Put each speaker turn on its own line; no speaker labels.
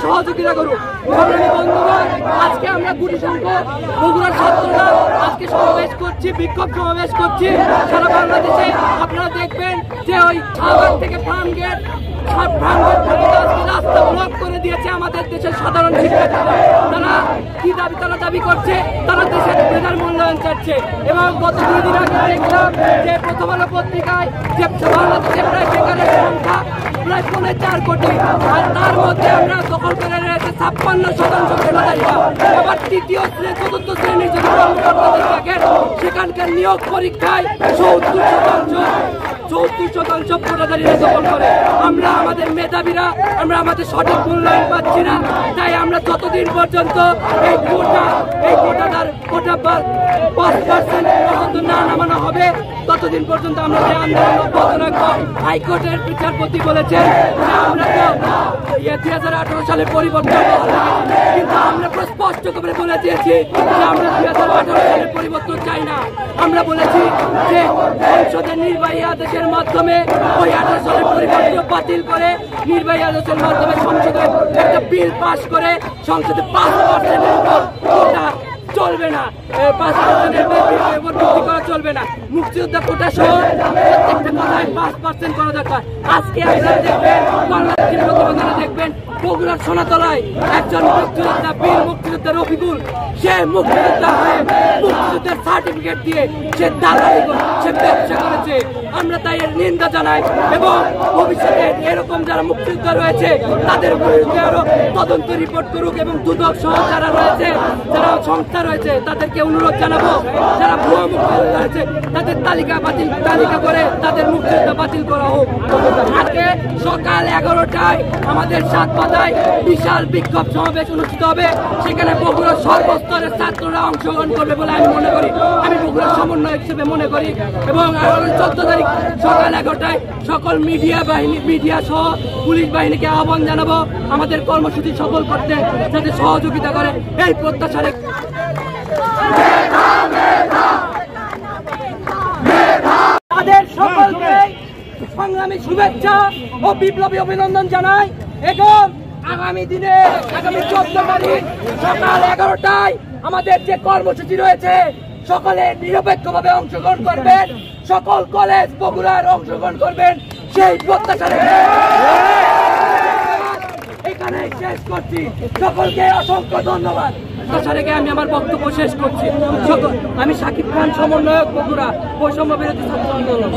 সহযোগিতা করুক। আজকে আমরা গুটি সংখ্যক বগুড়ার ছাত্ররা আজকে সমাবেশ করছি, বিক্ষোভ সমাবেশ করছি সারা বাংলাদেশে। আপনারা দেখবেন যে ওই শাহবাগ থেকে ফার্মগেট রাস্তা ব্লক করে দিয়েছে আমাদের দেশের সাধারণ শিক্ষার্থীরা। তারা কি দাবি তারা দাবি করছে, তারা দেশের মেধার মূল্যায়ন চাচ্ছে। এবং গত 2 দিন আগে দেখলাম যে প্রথম আলো পত্রিকায় যে বাংলাদেশে প্রায় বেকারের সংখ্যা প্রায় 4.5 কোটি, আর তার মধ্যে আমরা দখল করে রয়েছে 56% বেকাররা। আবার তৃতীয় শ্রেণী চতুর্থ শ্রেণীর যদি কর্মকর্তাদের দেখেন সেখানকার নিয়োগ পরীক্ষায় 74% পদাধিকারীরা দখল করে। আমরা আমাদের মেধাবীরা আমরা আমাদের সঠিক মূল্যায়ন পাচ্ছি না। তাই আমরা যতদিন পর্যন্ত এই কোটার 5% পর্যন্ত না নামানো হবে ততদিন পর্যন্ত আমরা এই আন্দোলন অব্যাহত রাখবো। হাইকোর্টের বিচারপতি বলেছেন যে আমরা তো 2018 সালে পরিবর্তন, কিন্তু আমরা স্পষ্ট করে বলে দিয়েছি যে আমরা 2018 সালের পরিবর্তন চাই না। আমরা বলেছি যে সংসদের নির্বাহী আদেশের মাধ্যমে ওই 18 সালের পরিবর্তন বাতিল করে নির্বাহী আদেশের মাধ্যমে সংসদে একটা বিল পাস করে সংসদে 5%-এর উপর কোটা চলবে না, 5%-এর উপর বৃদ্ধি করা চলবে না। মুক্তিযোদ্ধা কোটা সহ প্রত্যেকটা কথায় 5% করা দরকার। আজকে আপনারা দেখবেন বাংলাদেশের প্রতিবেদনে দেখবেন বগুড়ার সোনাতলায় একজন মুক্তিযোদ্ধা বীর মুক্তিযোদ্ধা রফিকুল, সে মুক্তিযোদ্ধা হয়ে মুক্তিযুদ্ধের সার্টিফিকেট দিয়ে সে দালালি করে, সে ব্যবসা করেছে। আমরা তাই এর নিন্দা জানাই এবং ভবিষ্যতে এরকম যারা মুক্তিযোদ্ধা রয়েছে তাদের বিরুদ্ধে আরো তদন্ত রিপোর্ট করুক এবং দুদক সহ যারা রয়েছে, যারা সংস্থা রয়েছে তাদেরকে অনুরোধ জানাবো যারা ভুয়া মুক্তিযোদ্ধা রয়েছে তাদের তালিকা করে তাদের মুক্তিযোদ্ধা বাতিল করা হোক। আজকে সকাল 11টায় আমাদের 7 পাতায় বিশাল বিক্ষোভ সমাবেশ অনুষ্ঠিত হবে। সেখানে বগুড়ার সর্বস্তরের ছাত্ররা অংশগ্রহণ করবে বলে আমি মনে করি, আমি বগুড়ার সমন্বয়ক হিসেবে মনে করি। এবং 14 তারিখ সকাল 11টায় সকল মিডিয়া সহ পুলিশ বাহিনীকে আহ্বান জানাবো আমাদের কর্মসূচি সফল করতে, যাতে সহযোগিতা করে। এই প্রত্যাশা তাদের সকলকে সংগ্রামী শুভেচ্ছা ও বিপ্লবী অভিনন্দন জানাই। এবং আগামী দিনে আগামী 14 তারিখ সকাল 11টায় আমাদের যে কর্মসূচি রয়েছে সকলে নিরপেক্ষভাবে অংশগ্রহণ করবেন, সকল কলেজ বগুড়ার অংশগ্রহণ করবেন সেই প্রত্যাশা রেখে এখানে শেষ করছি। সকলকে অসংখ্য ধন্যবাদ। প্রত্যাশা রেখে আমি আমার বক্তব্য শেষ করছি। আমি শাকিব খান, সমন্বয়ক, বগুড়া, বৈষম্য বিরোধী ছাত্র আন্দোলন।